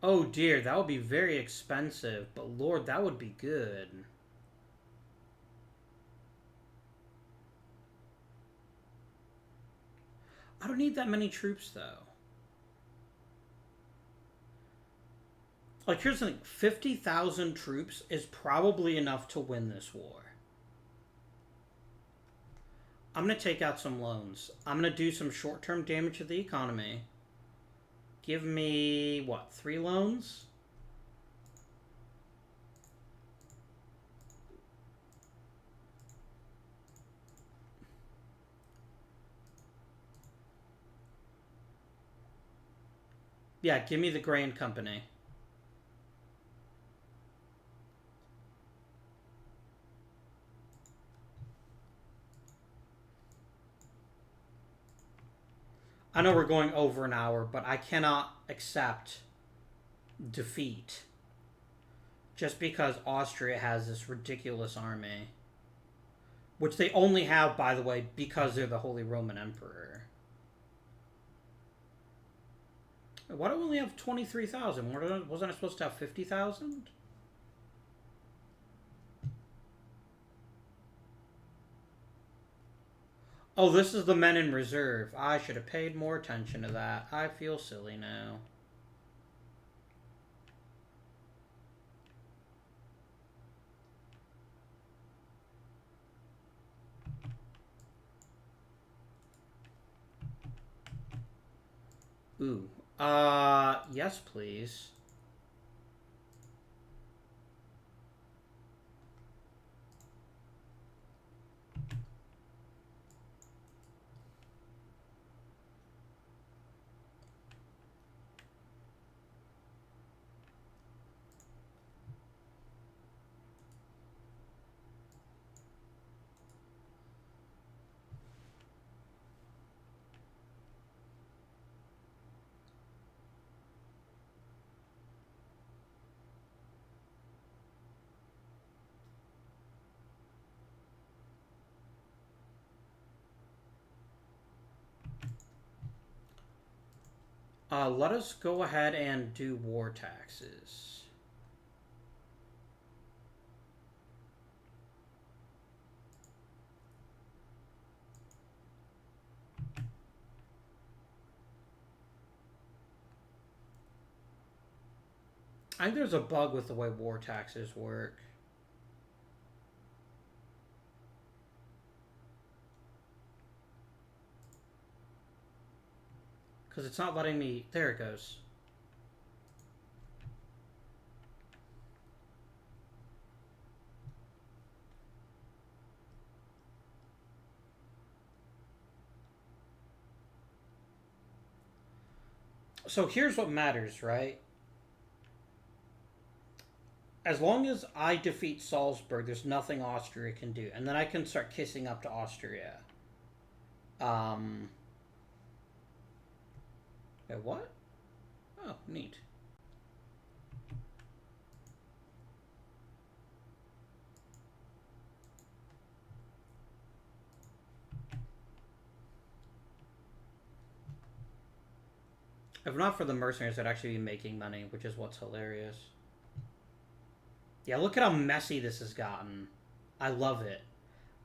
Oh dear, that would be very expensive, but Lord, that would be good. I don't need that many troops, though. Like, here's the thing. 50,000 troops is probably enough to win this war. I'm going to take out some loans. I'm going to do some short-term damage to the economy. Give me, what, 3 loans? Yeah, give me the grain company. I know we're going over an hour, but I cannot accept defeat just because Austria has this ridiculous army. Which they only have, by the way, because they're the Holy Roman Emperor. Why do we only have 23,000? Wasn't I supposed to have 50,000? Oh, this is the men in reserve. I should have paid more attention to that. I feel silly now. Ooh. Yes, please. Let us go ahead and do war taxes. I think there's a bug with the way war taxes work. Because it's not letting me... There it goes. So here's what matters, right? As long as I defeat Salzburg, there's nothing Austria can do. And then I can start kissing up to Austria. Wait, what? Oh, neat. If not for the mercenaries, they'd actually be making money, which is what's hilarious. Yeah, look at how messy this has gotten. I love it.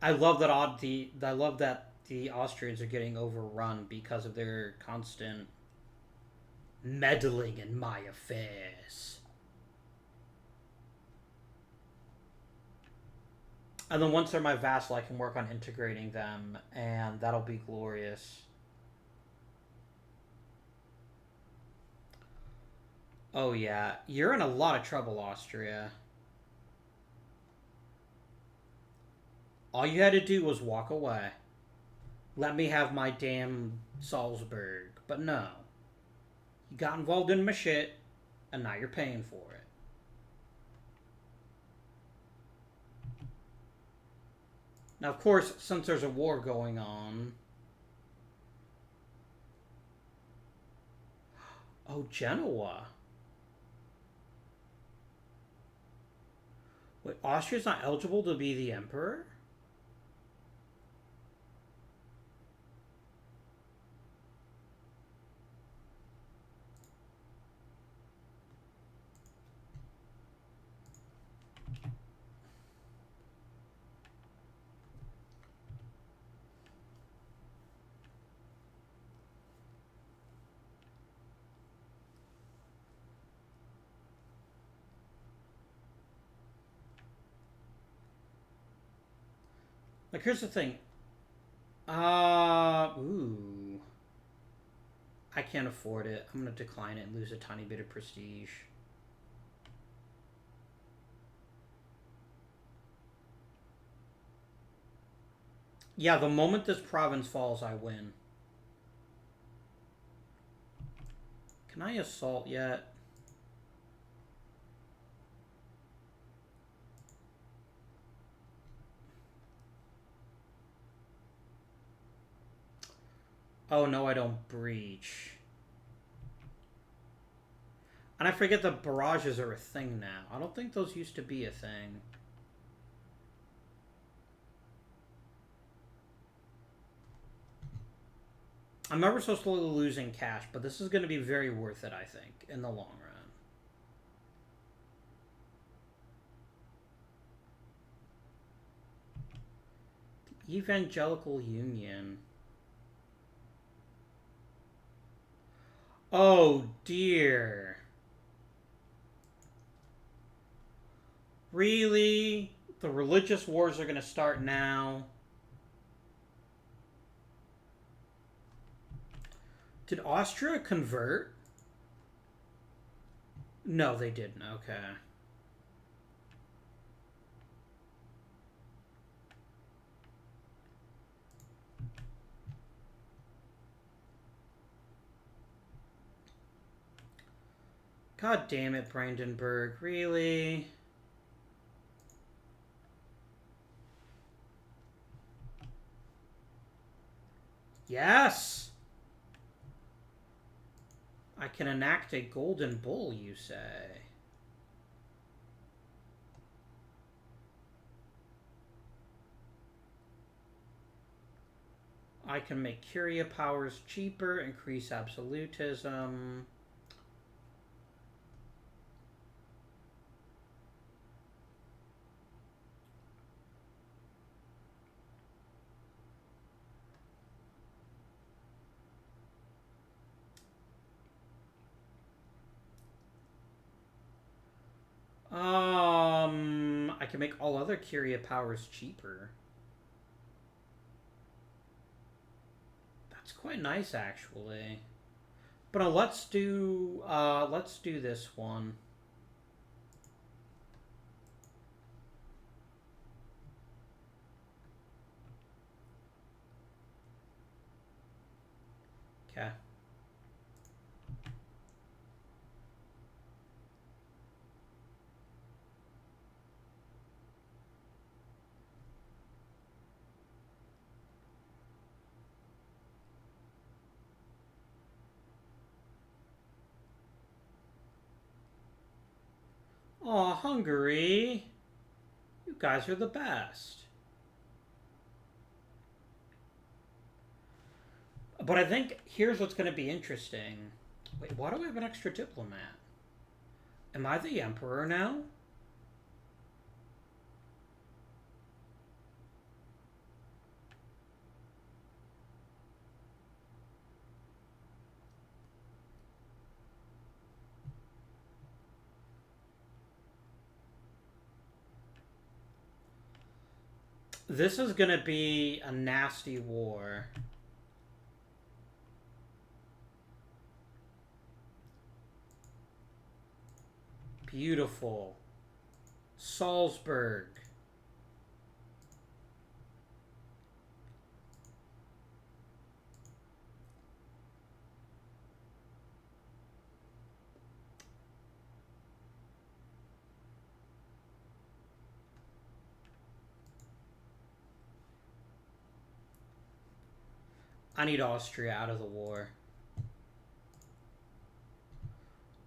I love that the Austrians are getting overrun because of their constant meddling in my affairs. And then once they're my vassal, I can work on integrating them, and that'll be glorious. Oh yeah, you're in a lot of trouble, Austria. All you had to do was walk away. Let me have my damn Salzburg. But no. You got involved in my shit, and now you're paying for it. Now, of course, since there's a war going on... Oh, Genoa. Wait, Austria's not eligible to be the emperor? Like, here's the thing. Ooh. I can't afford it. I'm gonna decline it and lose a tiny bit of prestige. Yeah, the moment this province falls, I win. Can I assault yet? Oh, no, I don't breach. And I forget the barrages are a thing now. I don't think those used to be a thing. I'm ever so slowly losing cash, but this is going to be very worth it, I think, in the long run. The Evangelical Union. Oh, dear. Really? The religious wars are going to start now. Did Austria convert? No, they didn't. Okay. God damn it, Brandenburg. Really? Yes! I can enact a golden bull, you say? I can make curia powers cheaper, increase absolutism. I can make all other curia powers cheaper. That's quite nice, actually. But let's do this one. Okay. Aw, Hungary. You guys are the best. But I think here's what's going to be interesting. Wait, why do I have an extra diplomat? Am I the emperor now? This is gonna be a nasty war. Beautiful. Salzburg. I need Austria out of the war.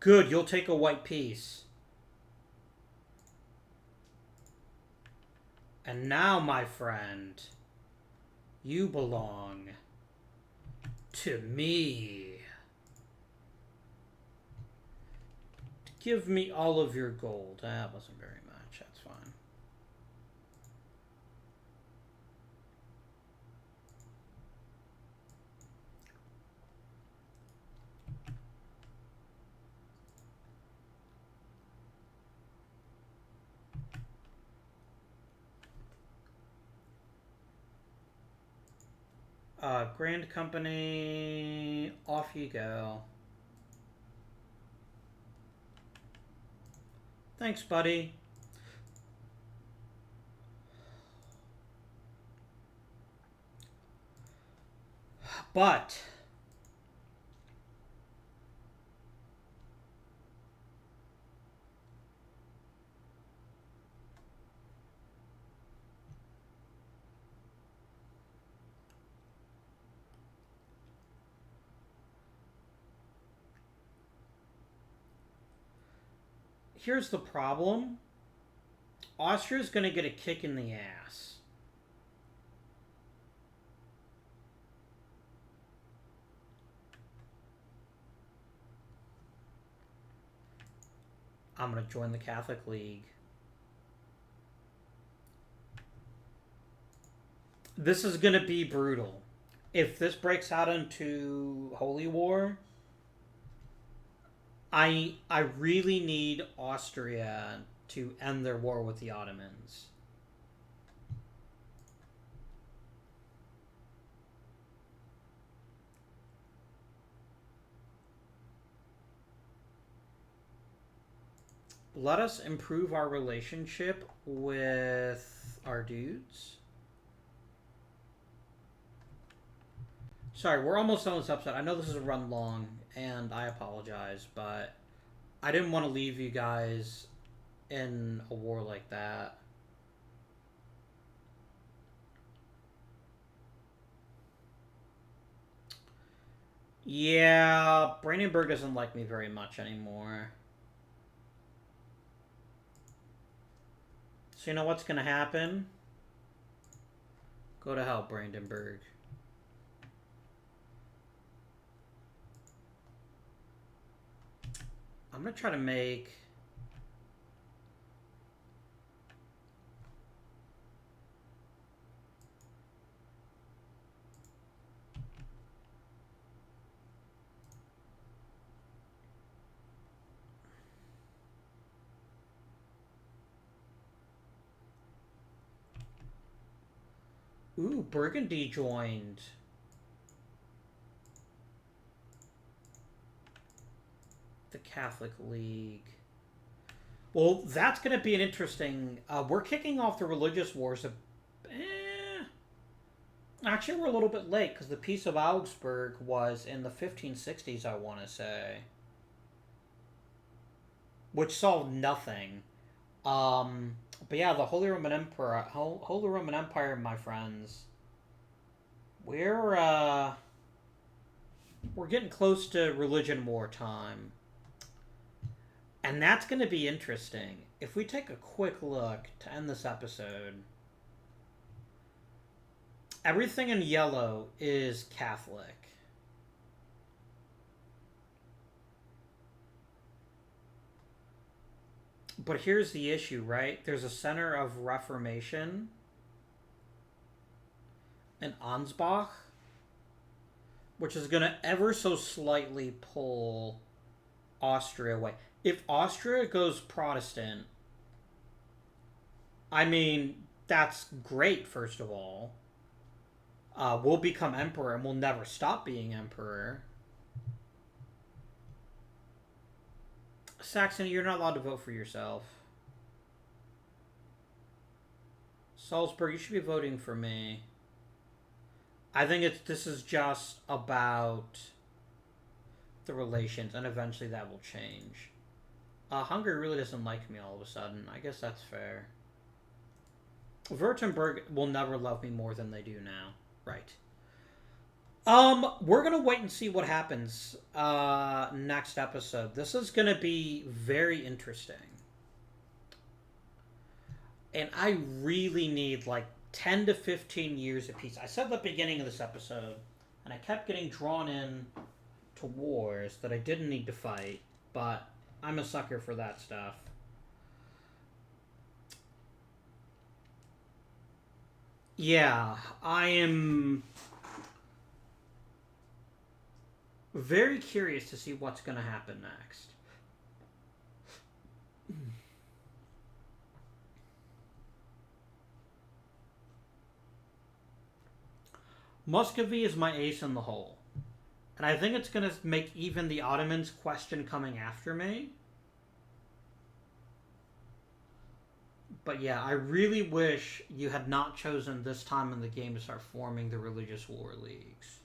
Good, you'll take a white piece. And now, my friend, you belong to me. Give me all of your gold. That wasn't very much. That's fine. Grand Company, off you go. Thanks, buddy. But here's the problem. Austria's going to get a kick in the ass. I'm going to join the Catholic League. This is going to be brutal. If this breaks out into Holy War, I really need Austria to end their war with the Ottomans. Let us improve our relationship with our dudes. Sorry, we're almost done with this episode. I know this is a run long, and I apologize, but I didn't want to leave you guys in a war like that. Yeah, Brandenburg doesn't like me very much anymore. So you know what's going to happen? Go to hell, Brandenburg. I'm going to try to make... Ooh, Burgundy joined. The Catholic League. Well, that's going to be an interesting... we're kicking off the religious wars. Actually, we're a little bit late because the Peace of Augsburg was in the 1560s, I want to say. Which solved nothing. But yeah, the Holy Roman Empire, my friends. We're getting close to religion war time. And that's going to be interesting. If we take a quick look to end this episode, everything in yellow is Catholic. But here's the issue, right? There's a center of reformation in Ansbach, which is going to ever so slightly pull Austria away. If Austria goes Protestant, I mean, that's great, first of all. We'll become emperor and we'll never stop being emperor. Saxony, you're not allowed to vote for yourself. Salzburg, you should be voting for me. I think this is just about the relations, and eventually that will change. Hungary really doesn't like me all of a sudden. I guess that's fair. Württemberg will never love me more than they do now. Right. We're gonna wait and see what happens next episode. This is gonna be very interesting. And I really need like 10 to 15 years of peace. I said at the beginning of this episode, and I kept getting drawn in to wars that I didn't need to fight, but I'm a sucker for that stuff. Yeah, I am very curious to see what's going to happen next. Muscovy is my ace in the hole. And I think it's going to make even the Ottomans question coming after me. But yeah, I really wish you had not chosen this time in the game to start forming the religious war leagues.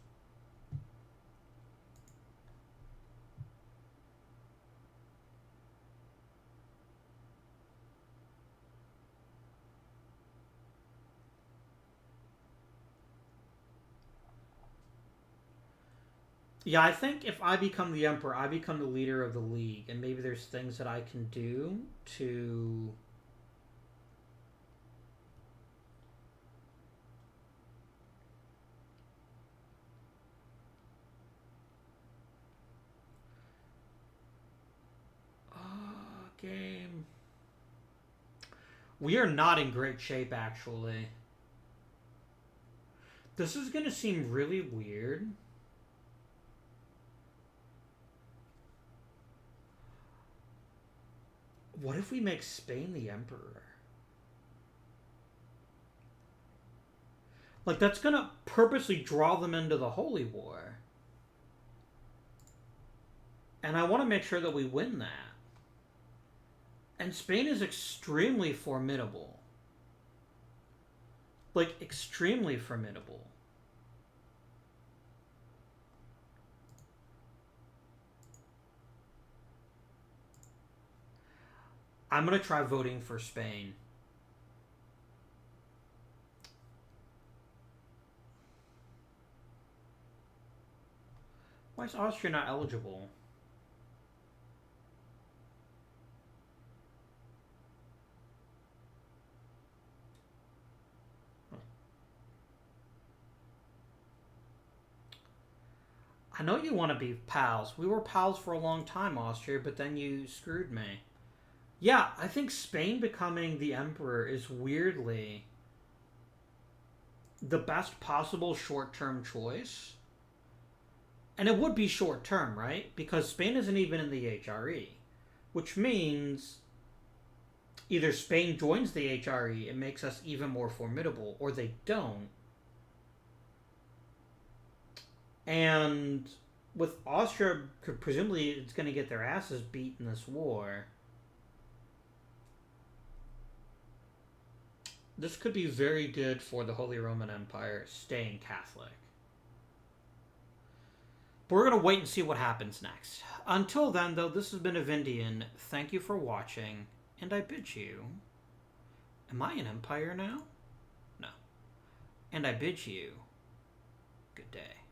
Yeah, I think if I become the emperor, I become the leader of the league, and maybe there's things that I can do to... Game. We are not in great shape, actually. This is going to seem really weird. What if we make Spain the emperor? Like, that's going to purposely draw them into the Holy War. And I want to make sure that we win that. And Spain is extremely formidable. Like, extremely formidable. I'm going to try voting for Spain. Why is Austria not eligible? I know you want to be pals. We were pals for a long time, Austria, but then you screwed me. Yeah, I think Spain becoming the emperor is weirdly the best possible short-term choice. And it would be short-term, right? Because Spain isn't even in the HRE. Which means either Spain joins the HRE and makes us even more formidable, or they don't. And with Austria, presumably it's going to get their asses beat in this war. This could be very good for the Holy Roman Empire staying Catholic. But we're going to wait and see what happens next. Until then, though, this has been Avindian. Thank you for watching, and I bid you... Am I an empire now? No. And I bid you... Good day.